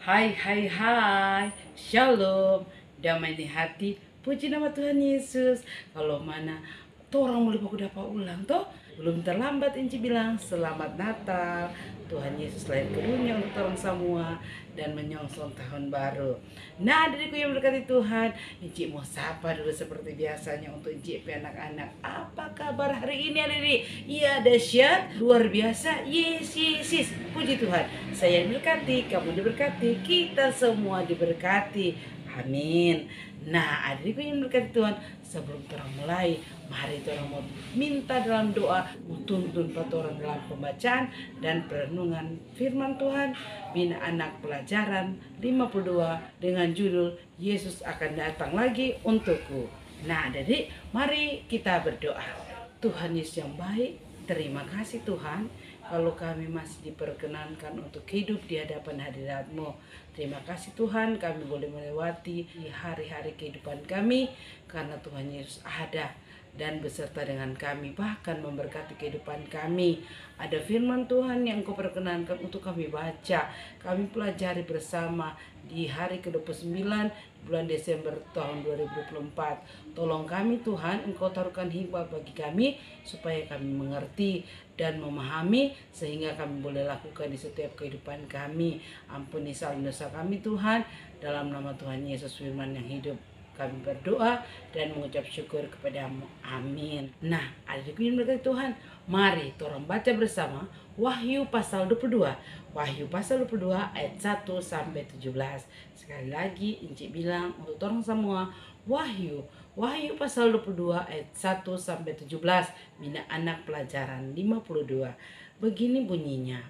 Hai hai hai, Shalom, damai di hati, puji nama Tuhan Yesus. Kalau mana orang mulai baku dapat ulang toh, belum terlambat Inci bilang selamat Natal. Tuhan Yesus lahir ke dunia untuk orang semua dan menyongsong tahun baru. Nah, diriku yang berkati Tuhan, Inci mau sapa dulu seperti biasanya untuk Inci anak-anak. Apa kabar hari ini adik-adik? Iya, dahsyat, luar biasa. Yes, yes, yes. Puji Tuhan. Saya diberkati, kamu diberkati, kita semua diberkati. Amin. Nah, adikku yang berkati Tuhan, sebelum kita mulai, mari kita mau minta dalam doa, mau tuntun orang dalam pembacaan dan perenungan firman Tuhan, bina anak pelajaran 52 dengan judul Yesus akan datang lagi untukku. Nah, adik, mari kita berdoa. Tuhan Yesus yang baik, terima kasih Tuhan kalau kami masih diperkenankan untuk hidup di hadapan hadirat-Mu. Terima kasih Tuhan kami boleh melewati di hari-hari kehidupan kami karena Tuhan Yesus ada dan beserta dengan kami, bahkan memberkati kehidupan kami. Ada firman Tuhan yang Engkau perkenankan untuk kami baca, kami pelajari bersama di hari ke-29 bulan Desember tahun 2024. Tolong kami Tuhan, Engkau taruhkan hikmat bagi kami supaya kami mengerti dan memahami sehingga kami boleh lakukan di setiap kehidupan kami. Ampuni salah dosa kami Tuhan, dalam nama Tuhan Yesus firman yang hidup kami berdoa dan mengucap syukur kepadamu. Amin. Nah, adikku yang berkati Tuhan, mari kita baca bersama Wahyu pasal 22. Wahyu pasal 22 ayat 1 sampai 17. Sekali lagi Inci bilang untuk orang semua, Wahyu pasal 22 ayat 1 sampai 17. Bina anak pelajaran 52. Begini bunyinya.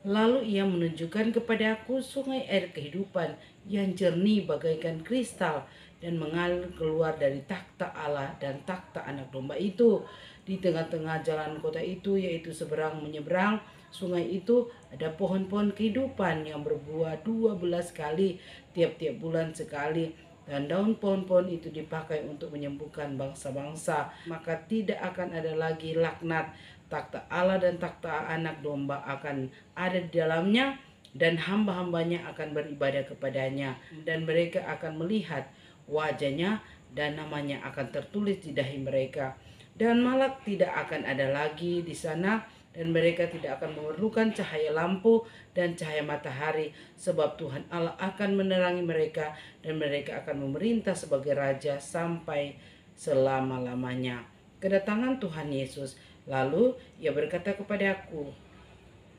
Lalu ia menunjukkan kepada aku sungai air kehidupan yang jernih bagaikan kristal dan mengalir keluar dari takhta Allah dan takhta anak domba itu. Di tengah-tengah jalan kota itu, yaitu seberang menyeberang sungai itu, ada pohon-pohon kehidupan yang berbuah 12 kali tiap-tiap bulan sekali. Dan daun pohon-pohon itu dipakai untuk menyembuhkan bangsa-bangsa. Maka tidak akan ada lagi laknat. Takhta Allah dan takhta anak domba akan ada di dalamnya, dan hamba-hambanya akan beribadah kepadanya, dan mereka akan melihat wajahnya, dan namanya akan tertulis di dahi mereka. Dan malak tidak akan ada lagi di sana, dan mereka tidak akan memerlukan cahaya lampu dan cahaya matahari, sebab Tuhan Allah akan menerangi mereka, dan mereka akan memerintah sebagai raja sampai selama-lamanya. Kedatangan Tuhan Yesus. Lalu ia berkata kepada aku,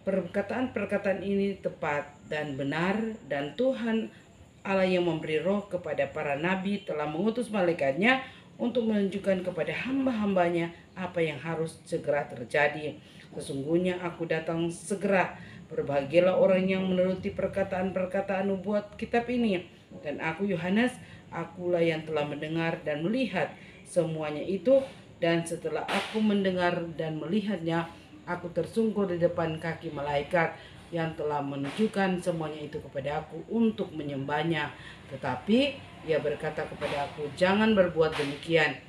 perkataan-perkataan ini tepat dan benar, dan Tuhan Allah yang memberi roh kepada para nabi telah mengutus malaikatnya untuk menunjukkan kepada hamba-hambanya apa yang harus segera terjadi. Sesungguhnya aku datang segera. Berbahagialah orang yang menuruti perkataan-perkataan nubuat kitab ini. Dan aku Yohanes, akulah yang telah mendengar dan melihat semuanya itu. Dan setelah aku mendengar dan melihatnya, aku tersungkur di depan kaki malaikat yang telah menunjukkan semuanya itu kepada aku untuk menyembahnya. Tetapi ia berkata kepada aku, jangan berbuat demikian.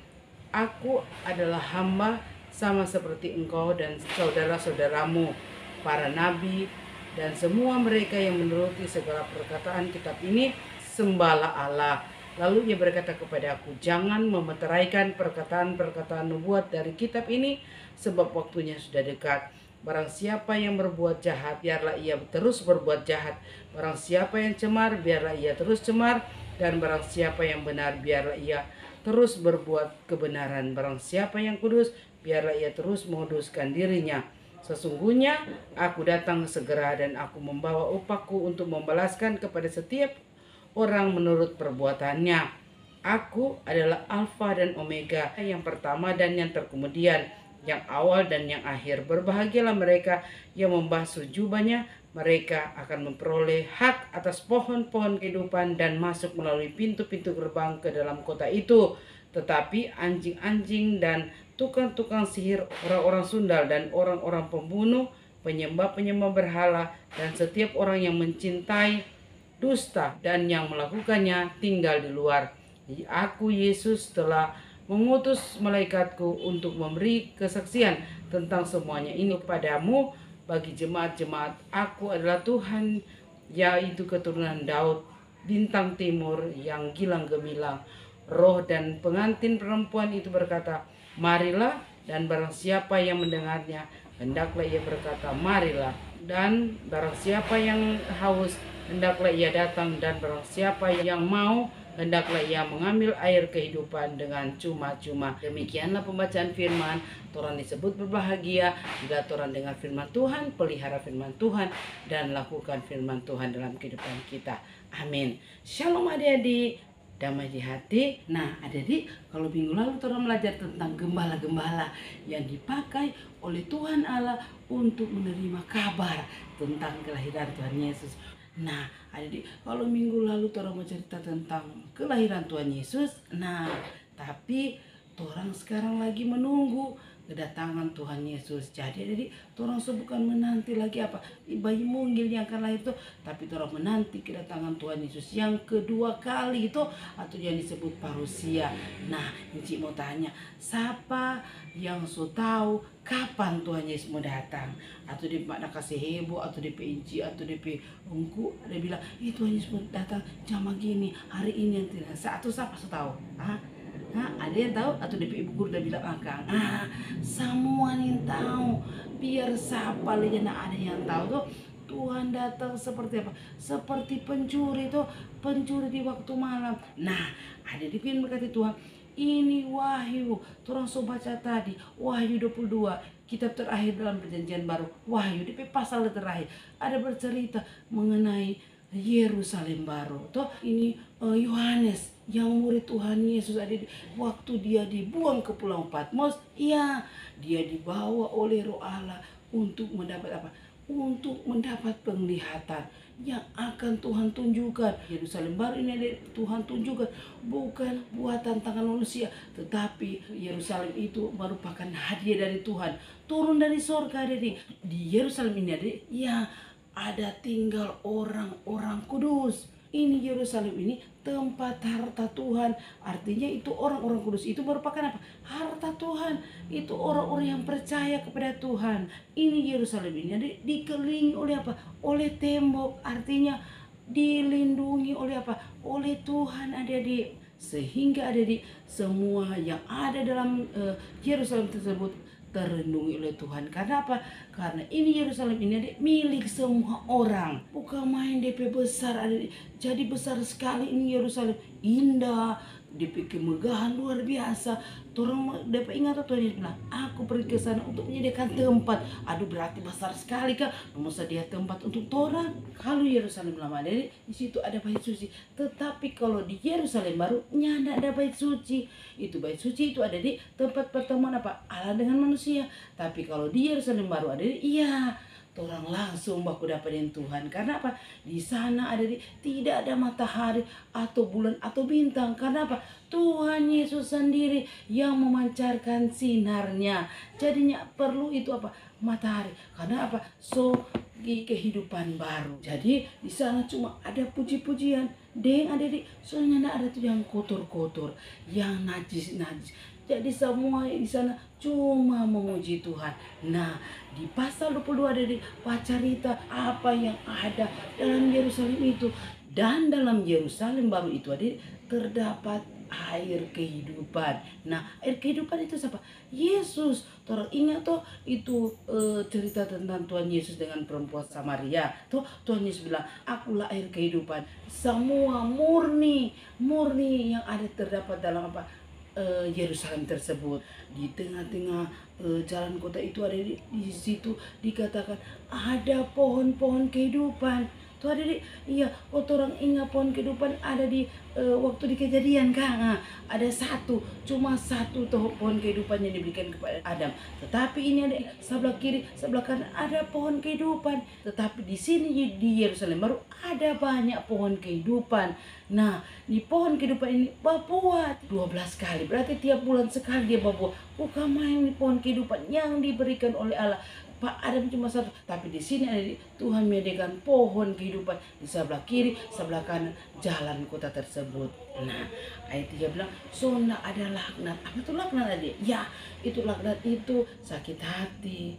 Aku adalah hamba sama seperti engkau dan saudara-saudaramu, para nabi, dan semua mereka yang menuruti segala perkataan kitab ini. Sembahlah Allah. Lalu ia berkata kepada aku, jangan memeteraikan perkataan-perkataan nubuat dari kitab ini, sebab waktunya sudah dekat. Barang siapa yang berbuat jahat, biarlah ia terus berbuat jahat. Barang siapa yang cemar, biarlah ia terus cemar. Dan barang siapa yang benar, biarlah ia terus berbuat kebenaran. Barang siapa yang kudus, biarlah ia terus menguduskan dirinya. Sesungguhnya aku datang segera, dan aku membawa upahku untuk membalaskan kepada setiap orang menurut perbuatannya. Aku adalah Alfa dan Omega, yang pertama dan yang terkemudian, yang awal dan yang akhir. Berbahagialah mereka yang membasuh jubahnya, mereka akan memperoleh hak atas pohon-pohon kehidupan dan masuk melalui pintu-pintu gerbang ke dalam kota itu. Tetapi anjing-anjing dan tukang-tukang sihir, orang-orang sundal dan orang-orang pembunuh, penyembah-penyembah berhala, dan setiap orang yang mencintai dusta dan yang melakukannya tinggal di luar. Jadi aku Yesus telah mengutus malaikatku untuk memberi kesaksian tentang semuanya ini kepadamu. Bagi jemaat-jemaat, aku adalah Tuhan yaitu keturunan Daud, bintang timur yang gilang gemilang. Roh dan pengantin perempuan itu berkata, marilah, dan barang siapa yang mendengarnya, hendaklah ia berkata, marilah. Dan barang siapa yang haus, hendaklah ia datang, dan barang siapa yang mau, hendaklah ia mengambil air kehidupan dengan cuma-cuma. Demikianlah pembacaan firman. Torang disebut berbahagia bila torang dengar firman Tuhan, pelihara firman Tuhan, dan lakukan firman Tuhan dalam kehidupan kita. Amin. Shalom adik-adik, damai di hati. Nah adik-adik, kalau minggu lalu torang belajar tentang gembala-gembala yang dipakai oleh Tuhan Allah untuk menerima kabar tentang kelahiran Tuhan Yesus. Nah adik-adik, kalau minggu lalu torang mau cerita tentang kelahiran Tuhan Yesus. Nah tapi torang sekarang lagi menunggu kedatangan Tuhan Yesus. Jadi torang bukan menanti lagi bayi mungil yang akan lahir itu, tapi torang menanti kedatangan Tuhan Yesus yang kedua kali itu, atau yang disebut parusia. Nah Inci mau tanya, siapa yang so tahu kapan Tuhan Yesus mau datang? Atau dia makna kasih heboh, atau dia Inci, atau dia ungku, dia bilang Tuhan Yesus mau datang jam gini, hari ini, nanti. Satu siapa so tahu? Ada yang tahu? Atau DP ibu guru udah bilang akang? Semua yang tahu. Biar siapa aja ada yang tahu tuh. Tuhan datang seperti apa? Seperti pencuri tuh, pencuri di waktu malam. Nah, ada di firman berkata Tuhan, ini Wahyu. Turang so baca tadi, Wahyu 22, kitab terakhir dalam perjanjian baru. Wahyu di pasal terakhir ada bercerita mengenai Yerusalem baru. Toh ini Yohanes yang murid Tuhan Yesus ada waktu dia dibuang ke Pulau Patmos, dia dibawa oleh Roh Allah untuk mendapat apa? Untuk mendapat penglihatan yang akan Tuhan tunjukkan. Yerusalem baru ini ada Tuhan tunjukkan, bukan buatan tangan manusia, tetapi Yerusalem itu merupakan hadiah dari Tuhan, turun dari surga. Di Yerusalem ini ada tinggal orang-orang kudus. Ini Yerusalem ini tempat harta Tuhan. Artinya itu orang-orang kudus itu merupakan apa? Harta Tuhan. Itu orang-orang yang percaya kepada Tuhan. Ini Yerusalem ini dikelilingi oleh apa? Oleh tembok. Artinya dilindungi oleh apa? Oleh Tuhan adik-adik. Sehingga adik-adik semua yang ada dalam Yerusalem tersebut terlindungi oleh Tuhan. Karena apa? Karena ini Yerusalem ini milik semua orang. Bukan main DP besar, jadi besar sekali ini Yerusalem. Indah, DP kemegahan luar biasa. Torang dapat ingat Tuhan Yesus bilang, aku pergi ke sana untuk menyediakan tempat. Aduh berarti besar sekali kan? Masa dia tempat untuk torang. Kalau Yerusalem lama di situ ada bait suci. Tetapi kalau di Yerusalem baru nyanda ada bait suci. Itu bait suci itu ada di tempat pertemuan apa? Allah dengan manusia. Tapi kalau di Yerusalem baru ada torang langsung baku dapatin Tuhan. Karena apa? Di sana tidak ada matahari atau bulan atau bintang. Karena apa? Tuhan Yesus sendiri yang memancarkan sinarnya. Jadinya perlu itu apa? Matahari. Karena apa? Kehidupan baru. Jadi di sana cuma ada puji-pujian. Soalnya ada tuh yang kotor-kotor, yang najis-najis. Jadi semua di sana cuma memuji Tuhan. Nah, di pasal 22 ada cerita apa yang ada dalam Yerusalem itu. Dan dalam Yerusalem baru itu terdapat air kehidupan. Nah, air kehidupan itu siapa? Yesus. Torang ingat itu cerita tentang Tuhan Yesus dengan perempuan Samaria. Tuhan Yesus bilang, akulah air kehidupan. Semua murni yang ada terdapat dalam Yerusalem tersebut. Di tengah-tengah jalan kota itu ada di situ dikatakan ada pohon-pohon kehidupan. Tuh ada orang ingat pohon kehidupan ada di waktu di Kejadian kan? Ada cuma satu pohon kehidupan yang diberikan kepada Adam. Tetapi ini ada sebelah kiri, sebelah kanan ada pohon kehidupan. Tetapi di sini di Yerusalem baru ada banyak pohon kehidupan. Nah, di pohon kehidupan ini berbuah 12 kali. Berarti tiap bulan sekali dia berbuah. Bukan main di pohon kehidupan yang diberikan oleh Allah. Pak Adam cuma satu, tapi di sini ada Tuhan menyediakan pohon kehidupan di sebelah kiri, sebelah kanan jalan kota tersebut. Nah, ayat 3 bilang, "Sonda ada laknat." Apa itu laknat adik? Ya, itu laknat itu sakit hati,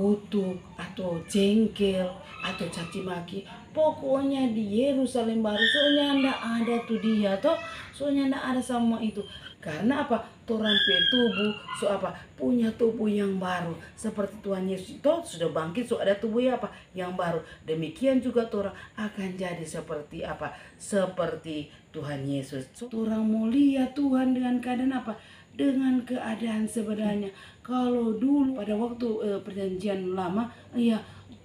kutuk atau jengkel atau caci maki. Pokoknya di Yerusalem baru soalnya ndak ada tuh dia toh, soalnya ndak ada sama itu. Karena apa? Torang pe tubuh so apa? Punya tubuh yang baru. Seperti Tuhan Yesus itu sudah bangkit, so ada tubuh yang apa? Yang baru. Demikian juga torang akan jadi seperti apa? Seperti Tuhan Yesus. So, torang mau lihat Tuhan dengan keadaan apa? Dengan keadaan sebenarnya. Kalau dulu pada waktu perjanjian lama, ya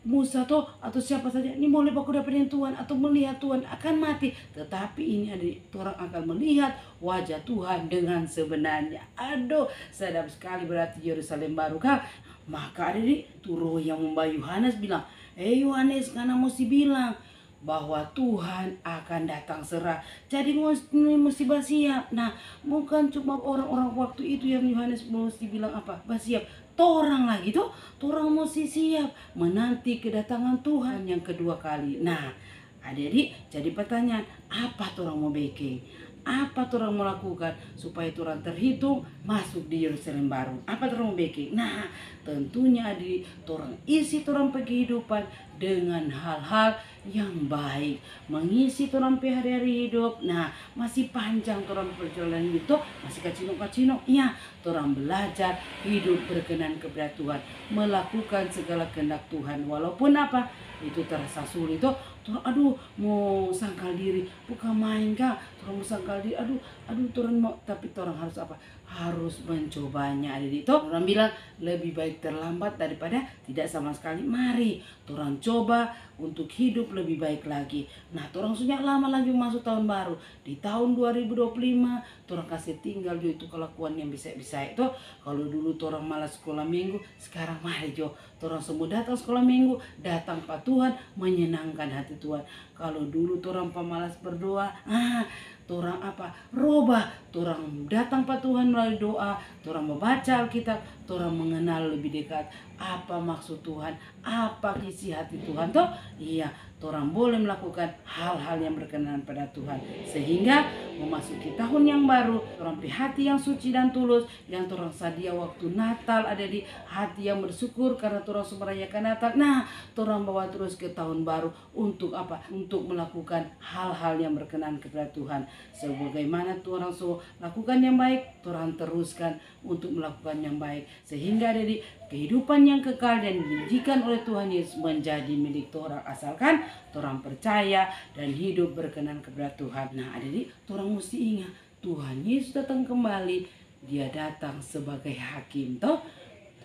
Musa atau siapa saja ini boleh baku dapetin Tuhan atau melihat Tuhan akan mati, tetapi ini ada orang akan melihat wajah Tuhan dengan sebenarnya. Aduh, sedap sekali berarti Yerusalem baru kah? Maka ada di Turo yang membawa Yohanes bilang, Yohanes, karena mesti bilang bahwa Tuhan akan datang segera. Jadi mesti bersiap. Nah, bukan cuma orang-orang waktu itu yang Yohanes mesti bilang apa? Bersiap. Torang lagi tuh, torang mesti siap menanti kedatangan Tuhan yang kedua kali. Nah, adik-adik, jadi pertanyaan, apa torang mau bikin? Apa torang mau lakukan supaya torang terhitung masuk di Yerusalem baru? Apa torang mau bikin? Nah, tentunya adik, torang isi torang kehidupan dengan hal-hal yang baik, mengisi torang pe hari-hari hidup. Nah, masih panjang torang perjalanan itu, masih kacino-kacino. Iya, torang belajar hidup berkenan kepada Tuhan, melakukan segala kehendak Tuhan, walaupun apa itu terasa sulit tuh. Aduh, mau sangkal diri bukan main kak, torang mau sangkal diri, aduh torang mau, tapi torang harus apa? Harus mencobanya. Ada itu orang bilang lebih baik terlambat daripada tidak sama sekali. Mari torang coba untuk hidup lebih baik lagi. Nah, torang sudah lama lagi masuk tahun baru. Di tahun 2025 torang kasih tinggal jo itu kelakuan yang bisa-bisa itu. Kalau dulu torang malas sekolah minggu, sekarang mari jo torang semua datang sekolah minggu, datang Pak Tuhan, menyenangkan hati Tuhan. Kalau dulu torang pemalas berdoa, torang apa? Robah, torang datang Pak Tuhan melalui doa, torang membaca Alkitab, torang mengenal lebih dekat apa maksud Tuhan, apa isi hati Tuhan toh. Iya, torang boleh melakukan hal-hal yang berkenan pada Tuhan, sehingga memasuki tahun yang baru, torang pi hati yang suci dan tulus, yang torang sadia waktu Natal, ada di hati yang bersyukur karena torang merayakan Natal. Nah, torang bawa terus ke tahun baru untuk apa? Untuk melakukan hal-hal yang berkenan kepada Tuhan. Sebagaimana torang lakukan yang baik, torang teruskan untuk melakukan yang baik, sehingga ada di kehidupan yang kekal dan dijanjikan oleh Tuhan Yesus menjadi milik torang, asalkan torang percaya dan hidup berkenan kepada Tuhan. Nah, adik-adik, torang mesti ingat Tuhan Yesus datang kembali. Dia datang sebagai hakim toh.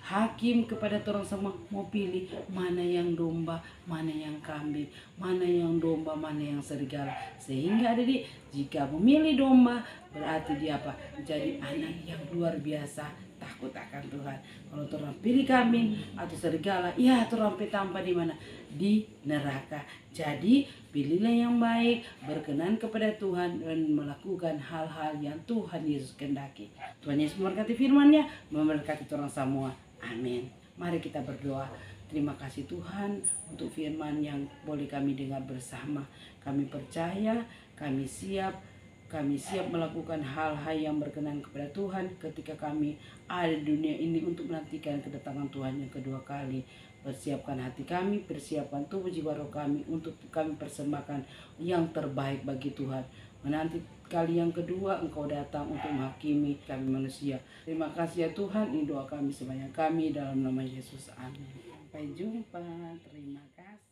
Hakim kepada torang semua, mau pilih mana yang domba, mana yang kambing, mana yang domba, mana yang serigala. Sehingga adik, jika memilih domba berarti dia apa? Jadi anak yang luar biasa, takut akan Tuhan. Kalau torang pilih kambing atau serigala, ya torang tampak di mana? Di neraka. Jadi pilihlah yang baik, berkenan kepada Tuhan dan melakukan hal-hal yang Tuhan Yesus kehendaki. Tuhan Yesus memberkati firman-Nya, memberkati torang semua. Amin. Mari kita berdoa. Terima kasih Tuhan untuk firman yang boleh kami dengar bersama. Kami percaya, kami siap melakukan hal-hal yang berkenan kepada Tuhan ketika kami ada di dunia ini untuk menantikan kedatangan Tuhan yang kedua kali. Persiapkan hati kami, persiapkan tubuh jiwa roh kami untuk kami persembahkan yang terbaik bagi Tuhan. Menanti kali yang kedua Engkau datang untuk menghakimi kami manusia. Terima kasih ya Tuhan, ini doa kami sebanyak kami dalam nama Yesus. Amin. Sampai jumpa. Terima kasih.